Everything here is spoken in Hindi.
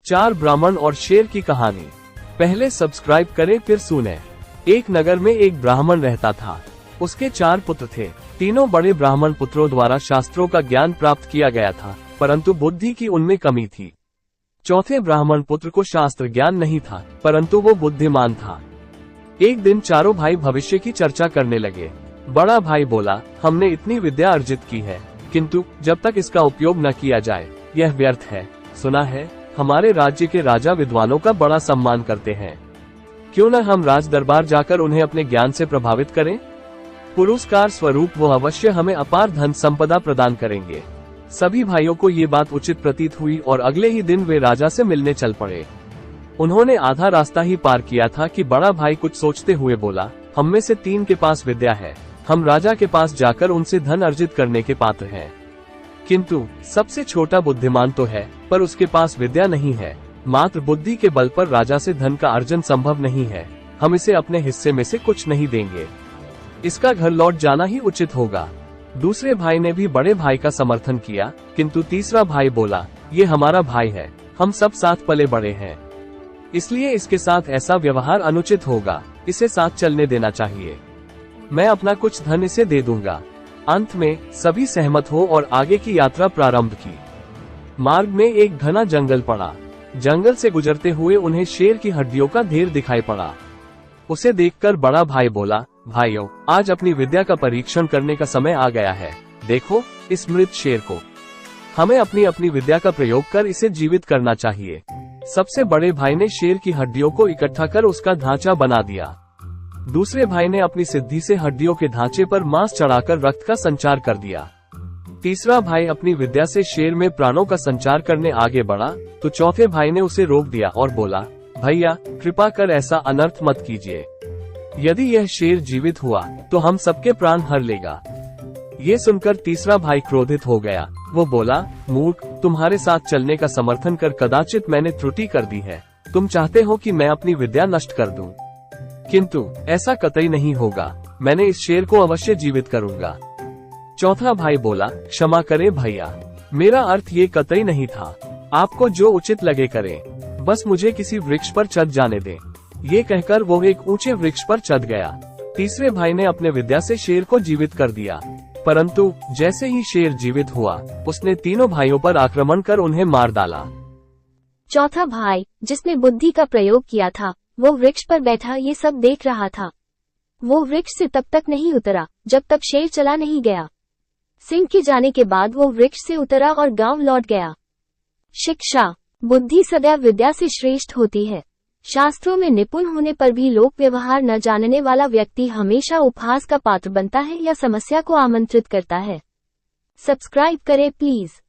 4 ब्राह्मण और शेर की कहानी। पहले सब्सक्राइब करें फिर सुने। एक नगर में एक ब्राह्मण रहता था। उसके 4 पुत्र थे। तीनों बड़े ब्राह्मण पुत्रों द्वारा शास्त्रों का ज्ञान प्राप्त किया गया था, परंतु बुद्धि की उनमें कमी थी। चौथे ब्राह्मण पुत्र को शास्त्र ज्ञान नहीं था, परंतु वो बुद्धिमान था। एक दिन चारों भाई भविष्य की चर्चा करने लगे। बड़ा भाई बोला, हमने इतनी विद्या अर्जित की है, किंतु जब तक इसका उपयोग न किया जाए यह व्यर्थ है। सुना है हमारे राज्य के राजा विद्वानों का बड़ा सम्मान करते हैं, क्यों न हम राज दरबार जाकर उन्हें अपने ज्ञान से प्रभावित करें। पुरस्कार स्वरूप वो अवश्य हमें अपार धन संपदा प्रदान करेंगे। सभी भाइयों को ये बात उचित प्रतीत हुई और अगले ही दिन वे राजा से मिलने चल पड़े। उन्होंने आधा रास्ता ही पार किया था कि बड़ा भाई कुछ सोचते हुए बोला, हम में से 3 के पास विद्या है, हम राजा के पास जाकर उनसे धन अर्जित करने के पात्र हैं। किंतु सबसे छोटा बुद्धिमान तो है, पर उसके पास विद्या नहीं है। मात्र बुद्धि के बल पर राजा से धन का अर्जन संभव नहीं है। हम इसे अपने हिस्से में से कुछ नहीं देंगे, इसका घर लौट जाना ही उचित होगा। दूसरे भाई ने भी बड़े भाई का समर्थन किया, किंतु तीसरा भाई बोला, ये हमारा भाई है, हम सब साथ पले बड़े हैं, इसलिए इसके साथ ऐसा व्यवहार अनुचित होगा, इसे साथ चलने देना चाहिए। मैं अपना कुछ धन इसे दे दूंगा। अंत में सभी सहमत हो और आगे की यात्रा प्रारंभ की। मार्ग में एक घना जंगल पड़ा। जंगल से गुजरते हुए उन्हें शेर की हड्डियों का ढेर दिखाई पड़ा। उसे देखकर बड़ा भाई बोला, भाइयों, आज अपनी विद्या का परीक्षण करने का समय आ गया है। देखो इस मृत शेर को, हमें अपनी अपनी विद्या का प्रयोग कर इसे जीवित करना चाहिए। सबसे बड़े भाई ने शेर की हड्डियों को इकट्ठा कर उसका ढांचा बना दिया। दूसरे भाई ने अपनी सिद्धि से हड्डियों के ढांचे पर मांस चढ़ाकर रक्त का संचार कर दिया। तीसरा भाई अपनी विद्या से शेर में प्राणों का संचार करने आगे बढ़ा, तो चौथे भाई ने उसे रोक दिया और बोला, भैया कृपा कर ऐसा अनर्थ मत कीजिए। यदि यह शेर जीवित हुआ तो हम सबके प्राण हर लेगा। ये सुनकर तीसरा भाई क्रोधित हो गया। वो बोला, मूर्ख, तुम्हारे साथ चलने का समर्थन कर कदाचित मैंने त्रुटि कर दी है। तुम चाहते हो कि मैं अपनी विद्या नष्ट कर दूं, किंतु ऐसा कतई नहीं होगा। मैंने इस शेर को अवश्य जीवित करूंगा। चौथा भाई बोला, क्षमा करें भैया, मेरा अर्थ ये कतई नहीं था। आपको जो उचित लगे करें, बस मुझे किसी वृक्ष पर चढ़ जाने दें। ये कहकर वो एक ऊंचे वृक्ष पर चढ़ गया। तीसरे भाई ने अपने विद्या से शेर को जीवित कर दिया, परंतु जैसे ही शेर जीवित हुआ, उसने तीनों भाइयों पर आक्रमण कर उन्हें मार डाला। चौथा भाई, जिसने बुद्धि का प्रयोग किया था, वो वृक्ष पर बैठा ये सब देख रहा था। वो वृक्ष से तब तक नहीं उतरा जब तक शेर चला नहीं गया। सिंह के जाने के बाद वो वृक्ष से उतरा और गांव लौट गया। शिक्षा, बुद्धि सदैव विद्या से श्रेष्ठ होती है। शास्त्रों में निपुण होने पर भी लोक व्यवहार न जानने वाला व्यक्ति हमेशा उपहास का पात्र बनता है या समस्या को आमंत्रित करता है। सब्सक्राइब करें प्लीज।